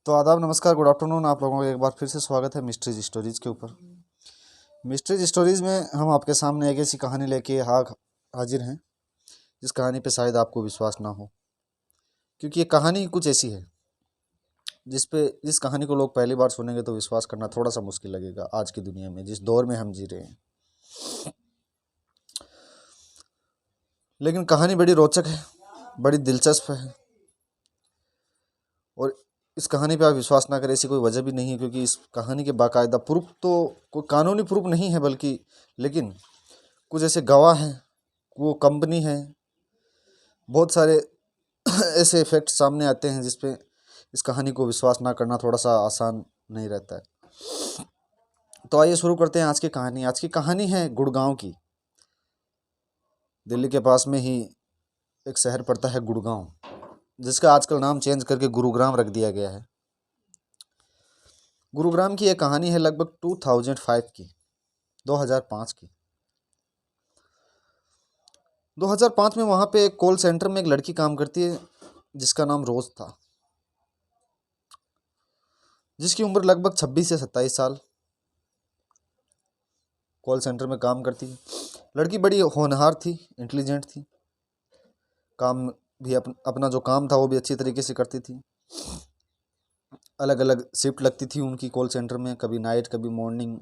तो आदाब, नमस्कार, गुड आफ्टरनून। आप लोगों का एक बार फिर से स्वागत है मिस्ट्रीज स्टोरीज के ऊपर। मिस्ट्रीज स्टोरीज में हम आपके सामने एक ऐसी कहानी लेके हाजिर हैं जिस कहानी पे शायद आपको विश्वास ना हो, क्योंकि ये कहानी कुछ ऐसी है जिस कहानी को लोग पहली बार सुनेंगे तो विश्वास करना थोड़ा सा मुश्किल लगेगा आज की दुनिया में, जिस दौर में हम जी रहे हैं। लेकिन कहानी बड़ी रोचक है, बड़ी दिलचस्प है, और इस कहानी पे आप विश्वास ना करें ऐसी कोई वजह भी नहीं है, क्योंकि इस कहानी के बाकायदा प्रूफ तो कोई कानूनी प्रूफ नहीं है, बल्कि लेकिन कुछ ऐसे गवाह हैं, वो कंपनी है, बहुत सारे ऐसे फैक्ट सामने आते हैं जिस पे इस कहानी को विश्वास ना करना थोड़ा सा आसान नहीं रहता है। तो आइए शुरू करते हैं आज की कहानी। आज की कहानी है गुड़गांव की। दिल्ली के पास में ही एक शहर पड़ता है गुड़गांव, जिसका आजकल नाम चेंज करके गुरुग्राम रख दिया गया है। गुरुग्राम की एक कहानी है लगभग 2005 की, 2005 की। 2005 में वहाँ पे एक कॉल सेंटर में एक लड़की काम करती है जिसका नाम रोज था, जिसकी उम्र लगभग 26 से 27 साल। कॉल सेंटर में काम करती है लड़की, बड़ी होनहार थी, इंटेलिजेंट थी, काम भी अपना जो काम था वो भी अच्छी तरीके से करती थी। अलग अलग शिफ्ट लगती थी उनकी कॉल सेंटर में, कभी नाइट कभी मॉर्निंग,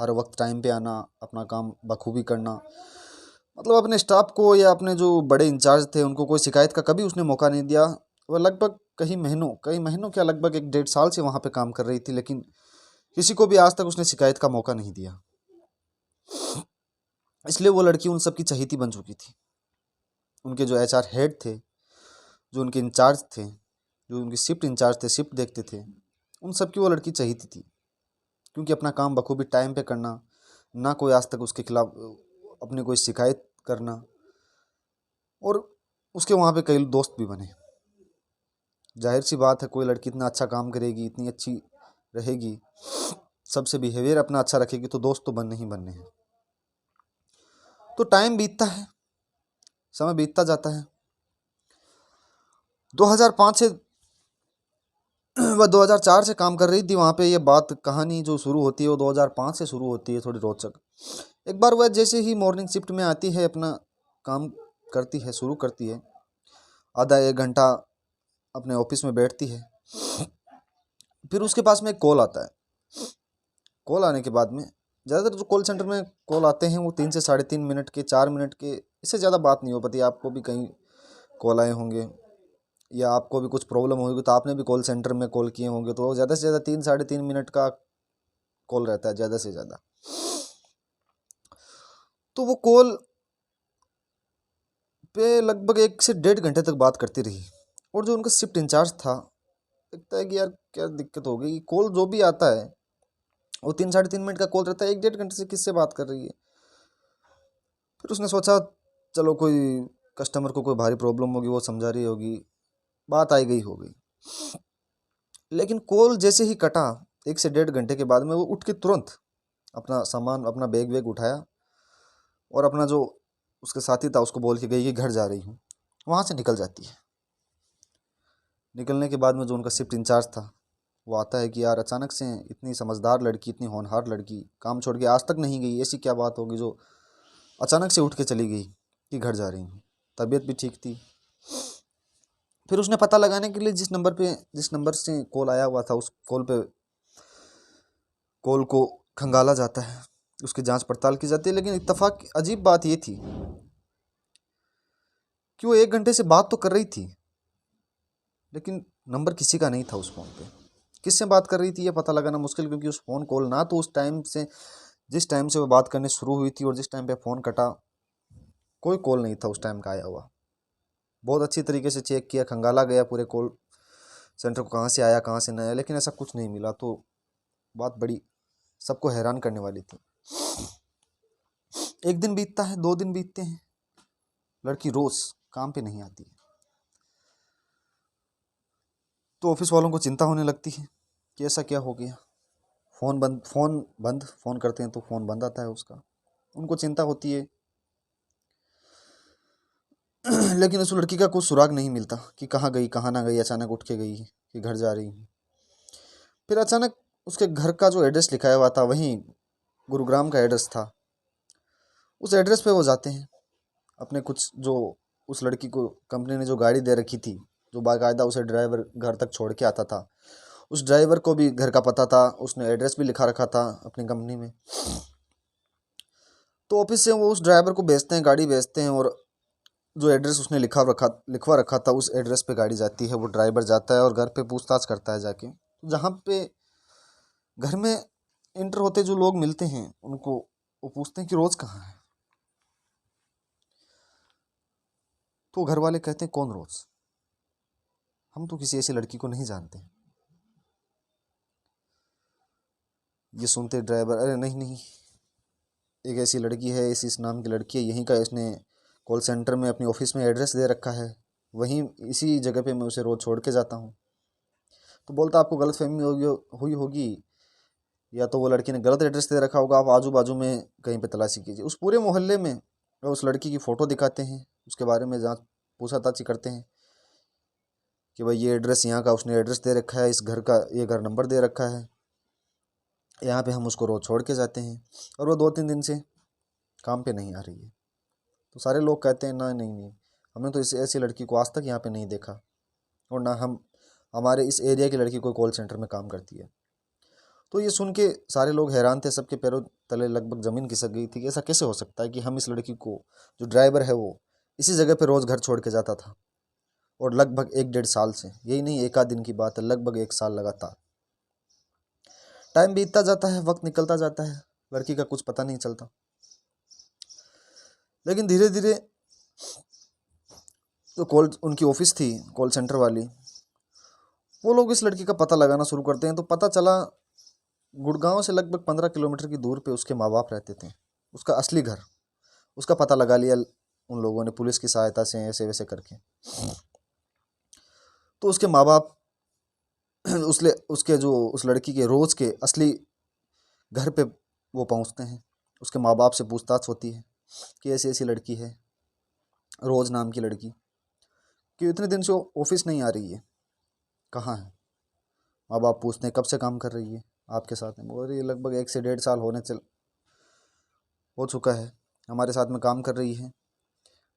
हर वक्त टाइम पे आना, अपना काम बखूबी करना। मतलब अपने स्टाफ को या अपने जो बड़े इंचार्ज थे उनको कोई शिकायत का कभी उसने मौका नहीं दिया। वह लगभग कई महीनों क्या लगभग 1-1.5 साल से वहाँ पे काम कर रही थी, लेकिन किसी को भी आज तक उसने शिकायत का मौका नहीं दिया। इसलिए वो लड़की उन सबकी चहेती बन चुकी थी। उनके जो HR हेड थे, जो उनके इंचार्ज थे, जो उनकी शिफ्ट इंचार्ज थे, शिफ्ट देखते थे, उन सबकी वो लड़की चहेती थी, क्योंकि अपना काम बखूबी टाइम पे करना, ना कोई आज तक उसके खिलाफ अपनी कोई शिकायत करना, और उसके वहाँ पे कई दोस्त भी बने। जाहिर सी बात है, कोई लड़की इतना अच्छा काम करेगी, इतनी अच्छी रहेगी, सबसे बिहेवियर अपना अच्छा रखेगी, तो दोस्त तो बनने ही बनने हैं। तो टाइम बीतता है, समय बीतता जाता है। 2005 से वह 2004 से काम कर रही थी वहाँ पे। ये बात कहानी जो शुरू होती है वो 2005 से शुरू होती है, थोड़ी रोचक। एक बार वह जैसे ही मॉर्निंग शिफ्ट में आती है, अपना काम करती है, शुरू करती है, आधा 1 घंटा अपने ऑफिस में बैठती है। फिर उसके पास में एक कॉल आता है। कॉल आने के बाद में, ज़्यादातर जो कॉल सेंटर में कॉल आते हैं वो 3 से 3.5 मिनट के, 4 मिनट के, इससे ज़्यादा बात नहीं हो पाती। आपको भी कहीं कॉल आए होंगे या आपको भी कुछ प्रॉब्लम होगी तो आपने भी कॉल सेंटर में कॉल किए होंगे, तो ज़्यादा से ज़्यादा 3-3.5 मिनट का कॉल रहता है, ज़्यादा से ज़्यादा। तो वो कॉल पे लगभग 1 से 1.5 घंटे तक बात करती रही, और जो उनका शिफ्ट इंचार्ज था, लगता है कि यार क्या दिक्कत हो गई, कॉल जो भी आता है वो 3-3.5 मिनट का कॉल रहता है, 1-1.5 घंटे से किससे बात कर रही है। फिर उसने सोचा चलो कोई कस्टमर को कोई भारी प्रॉब्लम होगी, वो समझा रही होगी, बात आई गई हो गई। लेकिन कॉल जैसे ही कटा 1 से 1.5 घंटे के बाद में, वो उठ के तुरंत अपना सामान, अपना बैग वैग उठाया और अपना जो उसके साथी था उसको बोल के गई कि घर जा रही हूँ। वहाँ से निकल जाती है। निकलने के बाद में जो उनका शिफ्ट इंचार्ज था वो आता है कि यार अचानक से इतनी समझदार लड़की, इतनी होनहार लड़की काम छोड़ के आज तक नहीं गई, ऐसी क्या बात होगी जो अचानक से उठ के चली गई कि घर जा रही हूँ। तबीयत भी ठीक थी। फिर उसने पता लगाने के लिए जिस नंबर से कॉल आया हुआ था, उस कॉल को खंगाला जाता है, उसकी जांच पड़ताल की जाती है। लेकिन इत्तेफाक अजीब बात ये थी कि वो 1 घंटे से बात तो कर रही थी, लेकिन नंबर किसी का नहीं था उस फ़ोन पे। किससे बात कर रही थी ये पता लगाना मुश्किल, क्योंकि उस फ़ोन कॉल ना तो उस टाइम से, जिस टाइम से वो बात करनी शुरू हुई थी और जिस टाइम पे फ़ोन कटा, कोई कॉल नहीं था उस टाइम का आया हुआ। बहुत अच्छी तरीके से चेक किया, खंगाला गया पूरे कॉल सेंटर को, कहाँ से आया कहाँ से नहीं आया, लेकिन ऐसा कुछ नहीं मिला। तो बात बड़ी सबको हैरान करने वाली थी। 1 दिन बीतता है, 2 दिन बीतते हैं, लड़की रोज़ काम पे नहीं आती। तो ऑफिस वालों को चिंता होने लगती है कि ऐसा क्या हो गया। फ़ोन करते हैं तो फ़ोन बंद आता है उसका। उनको चिंता होती है लेकिन उस लड़की का कोई सुराग नहीं मिलता कि कहाँ गई कहाँ ना गई, अचानक उठ के गई कि घर जा रही हूँ। फिर अचानक उसके घर का जो एड्रेस लिखाया हुआ था वहीं गुरुग्राम का एड्रेस था। उस एड्रेस पे वो जाते हैं। अपने कुछ जो उस लड़की को कंपनी ने जो गाड़ी दे रखी थी, जो बाकायदा उसे ड्राइवर घर तक छोड़ के आता था, उस ड्राइवर को भी घर का पता था, उसने एड्रेस भी लिखा रखा था अपनी कंपनी में। तो ऑफिस से वो उस ड्राइवर को भेजते हैं, गाड़ी भेजते हैं, और जो एड्रेस उसने लिखवा रखा था उस एड्रेस पे गाड़ी जाती है। वो ड्राइवर जाता है और घर पे पूछताछ करता है जाके। जहाँ पे घर में इंटर होते जो लोग मिलते हैं उनको वो पूछते हैं कि रोज़ कहाँ है। तो घर वाले कहते हैं कौन रोज़, हम तो किसी ऐसी लड़की को नहीं जानते। ये सुनते ड्राइवर, अरे नहीं नहीं, एक ऐसी लड़की है, इस नाम की लड़की है, यहीं का, इसने कॉल सेंटर में अपनी ऑफिस में एड्रेस दे रखा है, वहीं इसी जगह पे मैं उसे रोज़ छोड़ के जाता हूँ। तो बोलता आपको गलतफहमी हुई होगी, या तो वो लड़की ने गलत एड्रेस दे रखा होगा, आप आजू बाजू में कहीं पे तलाशी कीजिए। उस पूरे मोहल्ले में वो उस लड़की की फ़ोटो दिखाते हैं, उसके बारे में जांच पूछताछ करते हैं कि भाई ये एड्रेस यहाँ का उसने एड्रेस दे रखा है, इस घर का ये घर नंबर दे रखा है, यहाँ पे हम उसको रोज़ छोड़ के जाते हैं, और वो 2-3 दिन से काम पे नहीं आ रही है। तो सारे लोग कहते हैं ना नहीं नहीं, हमने तो इस ऐसी लड़की को आज तक यहाँ पे नहीं देखा, और ना हम हमारे इस एरिया की लड़की कोई कॉल सेंटर में काम करती है। तो ये सुन के सारे लोग हैरान थे, सबके पैरों तले लगभग ज़मीन खिसक गई थी कि ऐसा कैसे हो सकता है कि हम इस लड़की को, जो ड्राइवर है वो इसी जगह पे रोज़ घर छोड़ के जाता था, और लगभग 1-1.5 साल से, यही नहीं एक आध दिन की बात है, लगभग 1 साल लगातार। टाइम बीतता जाता है, वक्त निकलता जाता है, लड़की का कुछ पता नहीं चलता। लेकिन धीरे धीरे जो कॉल उनकी ऑफिस थी कॉल सेंटर वाली, वो लोग इस लड़की का पता लगाना शुरू करते हैं। तो पता चला गुड़गांव से लगभग 15 किलोमीटर की दूर पे उसके माँ बाप रहते थे, उसका असली घर, उसका पता लगा लिया उन लोगों ने पुलिस की सहायता से, ऐसे वैसे करके। तो उसके माँ बाप उसके जो उस लड़की के रोज़ के असली घर पे वो पहुंचते हैं। उसके माँ बाप से पूछताछ होती है कि ऐसी ऐसी लड़की है, रोज़ नाम की लड़की, कि इतने दिन से ऑफिस नहीं आ रही है, कहाँ है। माँ बाप पूछते हैं कब से काम कर रही है आपके साथ में। बोल रही है लगभग 1 से 1.5 साल हो चुका है हमारे साथ में काम कर रही है।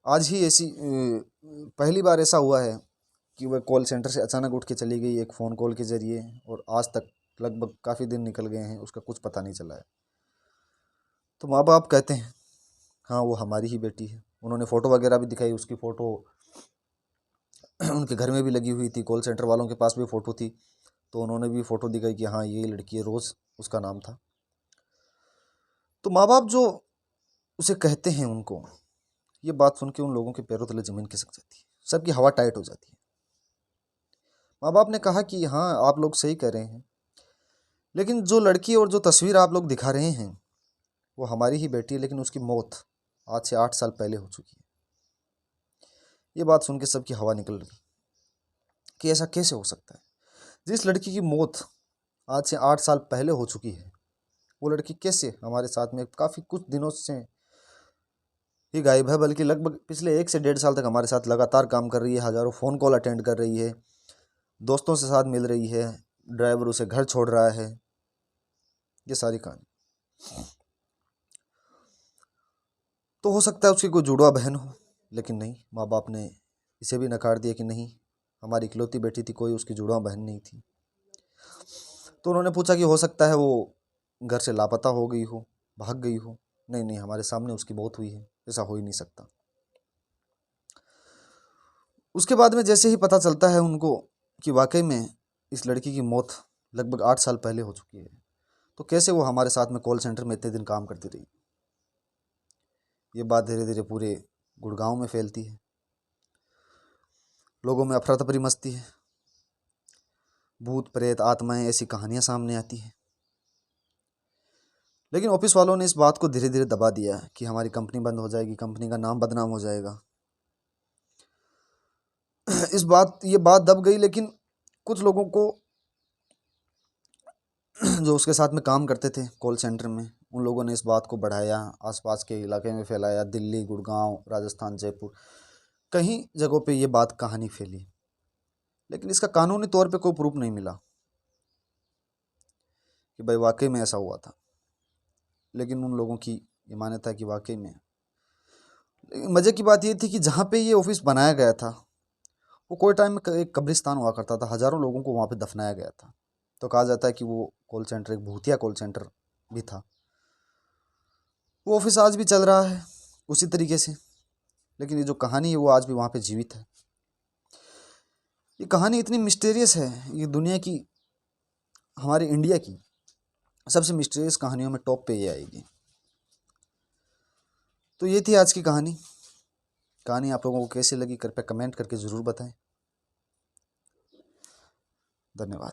आज ही ऐसी पहली बार ऐसा हुआ है कि वह कॉल सेंटर से अचानक उठ के चली गई एक फ़ोन कॉल के ज़रिए, और आज तक लगभग काफ़ी दिन निकल गए हैं, उसका कुछ पता नहीं चला है। तो माँ बाप कहते हैं हाँ वो हमारी ही बेटी है। उन्होंने फ़ोटो वगैरह भी दिखाई, उसकी फ़ोटो उनके घर में भी लगी हुई थी, कॉल सेंटर वालों के पास भी फ़ोटो थी, तो उन्होंने भी फ़ोटो दिखाई कि हाँ ये लड़की है, रोज़ उसका नाम था। तो माँ बाप जो उसे कहते हैं, उनको ये बात सुन के उन लोगों के पैरों तले ज़मीन खिसक जाती है, सबकी हवा टाइट हो जाती है। माँ बाप ने कहा कि हाँ आप लोग सही कह रहे हैं, लेकिन जो लड़की और जो तस्वीर आप लोग दिखा रहे हैं वो हमारी ही बेटी है, लेकिन उसकी मौत आज से 8 साल पहले हो चुकी है। ये बात सुन के सबकी हवा निकल रही कि ऐसा कैसे हो सकता है। जिस लड़की की मौत आज से 8 साल पहले हो चुकी है, वो लड़की कैसे हमारे साथ में काफ़ी कुछ दिनों से ही गायब है, बल्कि लगभग पिछले 1 से 1.5 साल तक हमारे साथ लगातार काम कर रही है, हज़ारों फ़ोन कॉल अटेंड कर रही है, दोस्तों से साथ मिल रही है, ड्राइवर उसे घर छोड़ रहा है। ये सारी कहानी, तो हो सकता है उसकी कोई जुड़वा बहन हो, लेकिन नहीं, माँ बाप ने इसे भी नकार दिया कि नहीं, हमारी इकलौती बेटी थी, कोई उसकी जुड़वा बहन नहीं थी। तो उन्होंने पूछा कि हो सकता है वो घर से लापता हो गई हो, भाग गई हो। नहीं नहीं, हमारे सामने उसकी मौत हुई है, ऐसा हो ही नहीं सकता। उसके बाद में जैसे ही पता चलता है उनको कि वाकई में इस लड़की की मौत लगभग 8 साल पहले हो चुकी है, तो कैसे वो हमारे साथ में कॉल सेंटर में इतने दिन काम करती रही, ये बात धीरे धीरे पूरे गुड़गांव में फैलती है। लोगों में अफरा तफरी मचती है, भूत प्रेत आत्माएं ऐसी कहानियां सामने आती हैं। लेकिन ऑफिस वालों ने इस बात को धीरे धीरे दबा दिया कि हमारी कंपनी बंद हो जाएगी, कंपनी का नाम बदनाम हो जाएगा। ये बात दब गई, लेकिन कुछ लोगों को जो उसके साथ में काम करते थे कॉल सेंटर में, उन लोगों ने इस बात को बढ़ाया, आसपास के इलाके में फैलाया, दिल्ली, गुड़गांव, राजस्थान, जयपुर, कहीं जगहों पे ये बात कहानी फैली। लेकिन इसका कानूनी तौर पे कोई प्रूफ नहीं मिला। कि भाई वाकई में ऐसा हुआ था। लेकिन उन लोगों की ये मान्यता है कि वाकई में। लेकिन मज़े की बात ये थी कि जहाँ पे ये ऑफिस बनाया गया था वो कोई टाइम में एक कब्रिस्तान हुआ करता था, हज़ारों लोगों को वहाँ पे दफनाया गया था। तो कहा जाता है कि वो कॉल सेंटर एक भूतिया कॉल सेंटर भी था। वो ऑफिस आज भी चल रहा है उसी तरीके से, लेकिन ये जो कहानी है वो आज भी वहाँ पे जीवित है। ये कहानी इतनी मिस्टीरियस है, ये दुनिया की, हमारे इंडिया की सबसे मिस्टीरियस कहानियों में टॉप पे ये आएगी। तो ये थी आज की कहानी। कहानी आप लोगों को कैसी लगी कृपया कमेंट करके ज़रूर बताएं। धन्यवाद।